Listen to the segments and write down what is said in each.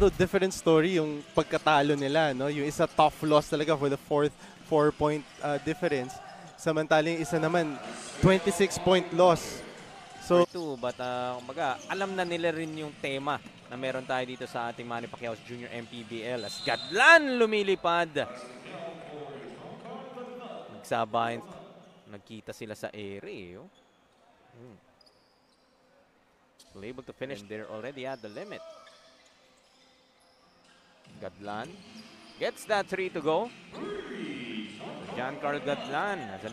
although different story yung pagkatalo nila, no? Yung isa tough loss talaga for the fourth 4-point difference. Samantalang isa naman 26-point loss. So, but kumbaga, alam na nila rin yung tema na meron tayo dito sa ating Manny Pacquiao Jr. MPBL. As Gadlan lumilipad. Nagsabayan. Nagkita sila sa ere. Oh. Able to finish. And they're already at the limit. Gadlan gets that 3 to go. Giancarlo Gadlan has a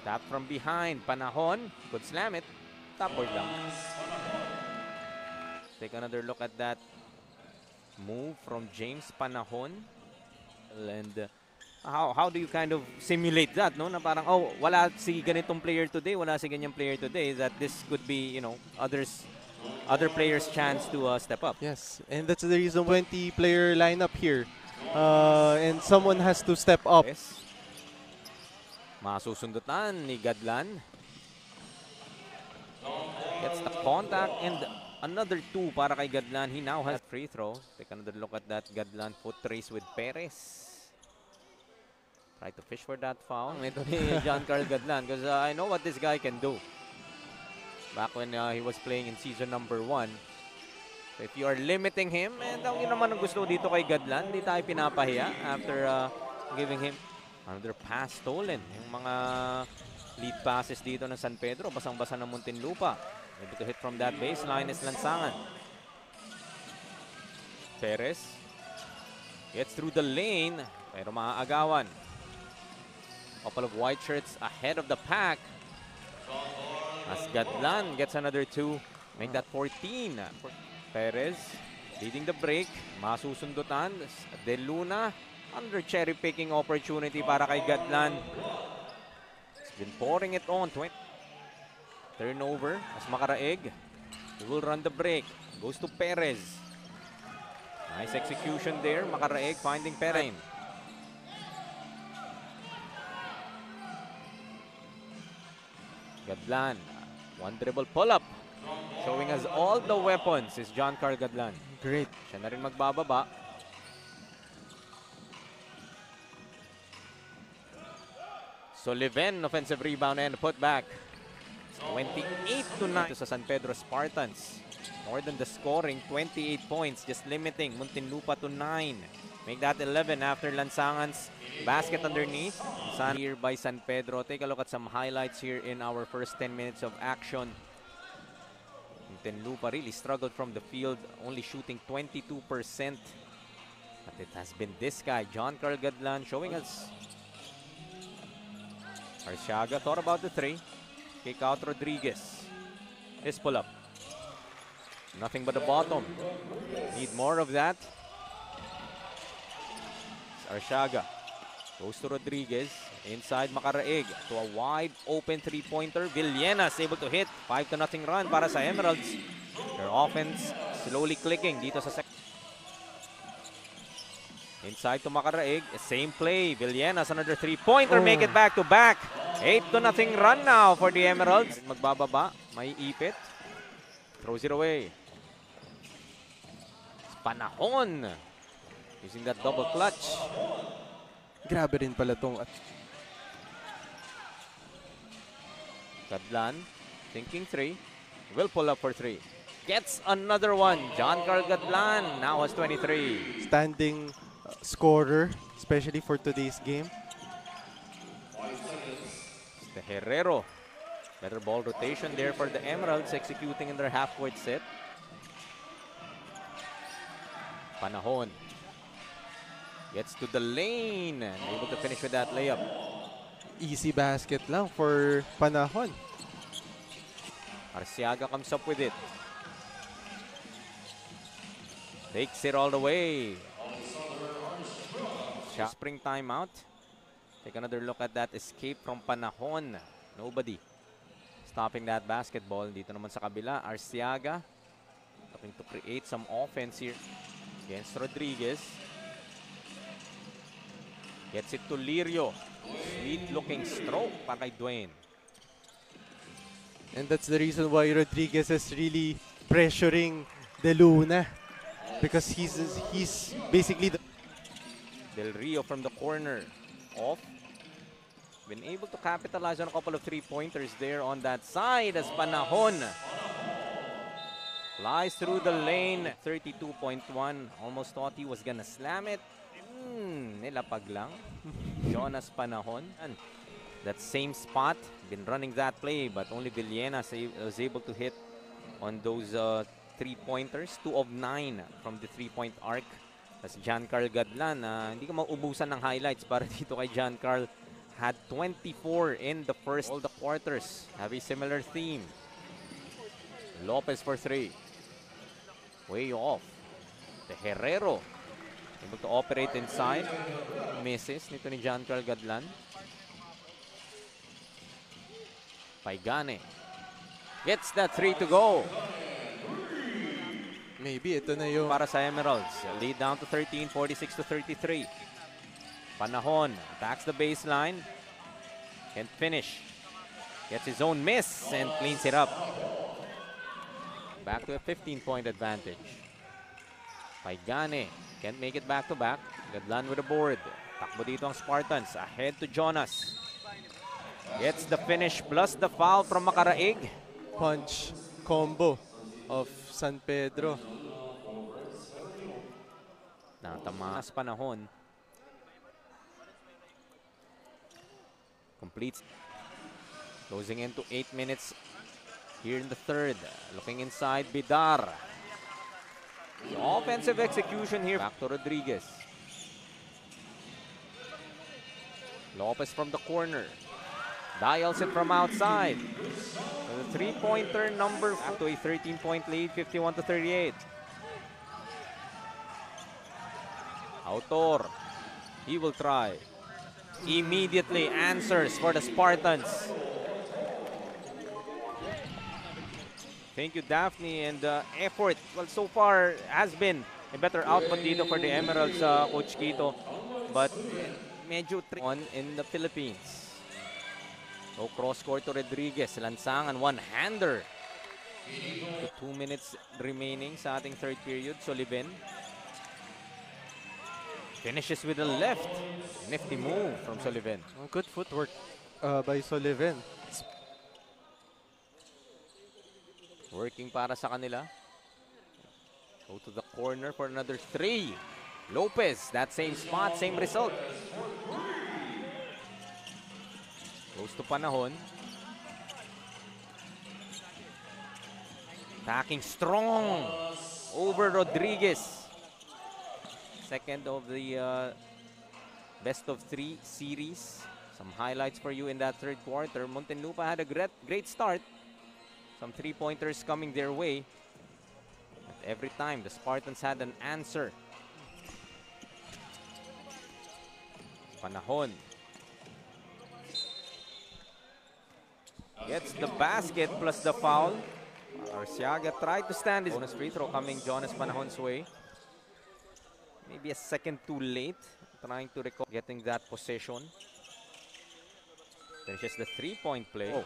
tap from behind. Panahon could slam it. Top board down. Take another look at that move from James Panahon. And how do you kind of simulate that, no? Na parang, oh, wala si ganitong player today, wala si ganyang player today, that this could be, you know, other players' chance to step up. Yes, and that's the reason 20-player lineup here. And someone has to step up. Yes. Masusundutan ni Gadlan. Gets the contact and another 2 para kay Gadlan. He now has free throw. Take another look at that Gadlan foot race with Perez. Try to fish for that foul. Ito ni Giancarlo Gadlan because I know what this guy can do. Back when he was playing in season number 1. So if you are limiting him, and yun naman ang gusto dito kay Gadlan, hindi tayo pinapahiya after giving him another pass stolen. Yung mga lead passes dito ng San Pedro, basang-basa ng Muntinlupa. Able to hit from that baseline is Lansangan. Perez gets through the lane, pero maaagawan. Couple of white shirts ahead of the pack. As Gadlan gets another 2, make that 14. Perez leading the break. Masusundutan. De Luna under cherry picking opportunity para kay Gadlan. He's been pouring it on. Turnover as Makaraig. He will run the break. Goes to Perez. Nice execution there. Makaraig finding Perez. Gadlan. One dribble pull-up. Showing us all the weapons is Giancarlo Gadlan. Great. Siya na rin magbababa. Sullivan, offensive rebound and put back. 28-9 sa San Pedro Spartans. More than the scoring, 28 points, just limiting Muntinlupa to 9. Make that 11 after Lansangan's basket underneath. Here by San Pedro. Take a look at some highlights here in our first 10 minutes of action. Muntinlupa really struggled from the field, only shooting 22%. But it has been this guy, Giancarlo Gadlan, showing us. Arciaga thought about the 3. Kick out Rodriguez. His pull-up. Nothing but the bottom. Need more of that. Arciaga goes to Rodriguez. Inside Makaraig to a wide open 3-pointer. Villenas able to hit. 5-0 run para sa Emeralds. Their offense slowly clicking dito sa second. Inside to Makaraig. Same play. Villenas another 3-pointer. Make it back to back. 8-0 run now for the Emeralds. Magbababa. May ipit. Throws it away. Panahon. Using that double clutch. Grabe rin pala tong Gadlan thinking 3. Will pull up for 3. Gets another one. Giancarlo Gadlan now has 23. Standing scorer, especially for today's game. The Herrero. Better ball rotation there for the Emeralds, executing in their half-court set. Panahon gets to the lane and able to finish with that layup. Easy basket lang for Panahon. Arciaga comes up with it. Takes it all the way. Spring timeout. Take another look at that escape from Panahon. Nobody stopping that basketball. Dito naman sa kabila, Arciaga looking to create some offense here against Rodriguez. Gets it to Lirio. Sweet looking stroke para kay Dwayne. And that's the reason why Rodriguez is really pressuring De Luna because he's basically the Del Rio from the corner. Off. Been able to capitalize on a couple of three-pointers there on that side as Panahon flies through the lane. 32.1. Almost thought he was gonna slam it. Nilapag lang. Jonas Panahon. And that same spot. Been running that play but only Villena was able to hit on those three-pointers. 2 of 9 from the three-point arc. As Giancarl Gadlan, hindi ka maubusan ng highlights para dito kay Giancarl. Had 24 in the first. All the quarters have a similar theme. Lopez for 3. Way off. The Herrero able to operate inside. Misses nito ni Giancarl Gadlan. Paigane gets that 3 to go. maybe ito na yung Para sa Emeralds. Lead down to 13, 46 to 33. Panahon attacks the baseline. Can't finish. Gets his own miss and cleans it up. Back to a 15-point advantage. Paigane can't make it back to back. Gadlan with a board. Takbo dito ang Spartans. Ahead to Jonas. Gets the finish plus the foul from Makaraig. punch combo of San Pedro. Natamas Panahon. Completes. Closing into 8 minutes here in the third. Looking inside, Bidar. The offensive execution here. Back to Rodriguez. Lopez from the corner. Dials it from outside. So the three-pointer number up to a 13-point lead, 51 to 38. Autor. He will try. Immediately answers for the Spartans. Thank you, Daphne, and effort. Well, so far has been a better output dito for the Emeralds, Coach Quito. But medyo on in the Philippines. So cross court to Rodriguez. Lansangan, one-hander. 2 minutes remaining sa ating third period. Soliven. Finishes with the left. Nifty move from Soliven. Good footwork by Soliven. Working para sa kanila. Go to the corner for another 3. Lopez, that same spot, same result. Goes to Panahon. Attacking strong over Rodriguez. Second of the best of 3 series. Some highlights for you in that third quarter. Muntinlupa had a great start. Some three-pointers coming their way. But every time, the Spartans had an answer. Panahon. Gets the basket plus the foul. Arciaga tried to stand his bonus free throw coming Jonas Panahon's way. Maybe a second too late. Trying to recall getting that possession. Finishes the three-point play. Oh.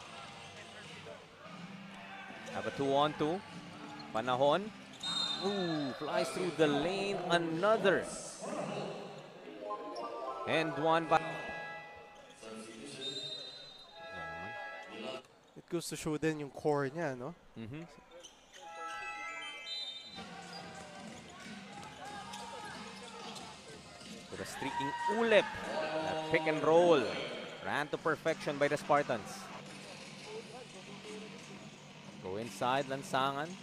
Have a 2-on-2. Panahon. Ooh, flies through the lane. Another. And one by. It goes to show din yung core niya, no? With a streaking Ulep. That pick and roll. Ran to perfection by the Spartans. Go inside, Lansangan. It's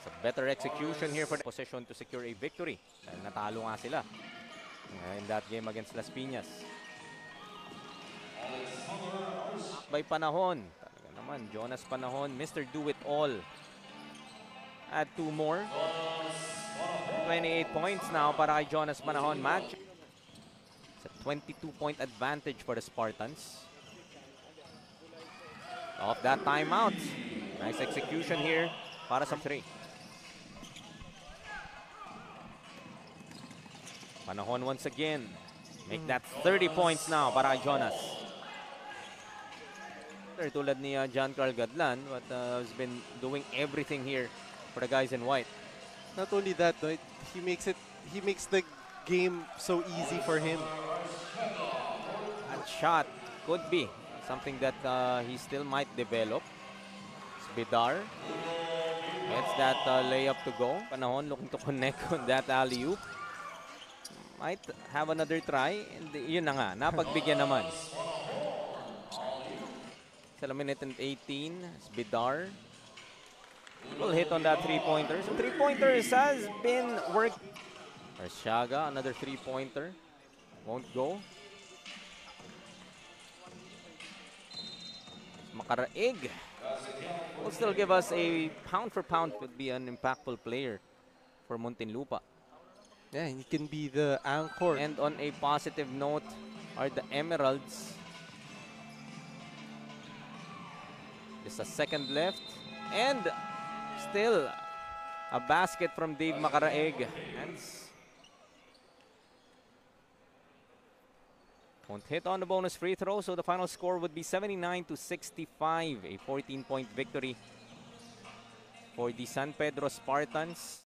a better execution here for the possession to secure a victory. Dahil natalo nga sila in that game against Las Piñas. By Panahon. Talaga naman, Jonas Panahon, Mr. Do-It-All. Add 2 more. 28 points now para kay Jonas Panahon. Match. It's a 22-point advantage for the Spartans. Off that timeout. Nice execution here para sa 3. Panahon once again. Make that 30 points now para kay Jonas. Tulad ni Giancarl Gadlan, but has been doing everything here for the guys in white. Not only that, no, he makes the game so easy for him. That shot could be something that he still might develop. Sbidar gets that layup to go. Panahon looking to connect on that alley-oop. Might have another try. And yun na nga, napagbigyan naman. Still a minute and 18. Sbidar will hit on that three-pointer. So three-pointers has been worked. Arsiaga, another three-pointer. Won't go. Macaraig will still give us a pound for pound, could be an impactful player for Muntinlupa. Yeah, he can be the anchor. And on a positive note are the Emeralds. Just a second left. And still a basket from Dave Macaraig. Won't hit on the bonus free throw, so the final score would be 79-65, a 14-point victory for the San Pedro Spartans.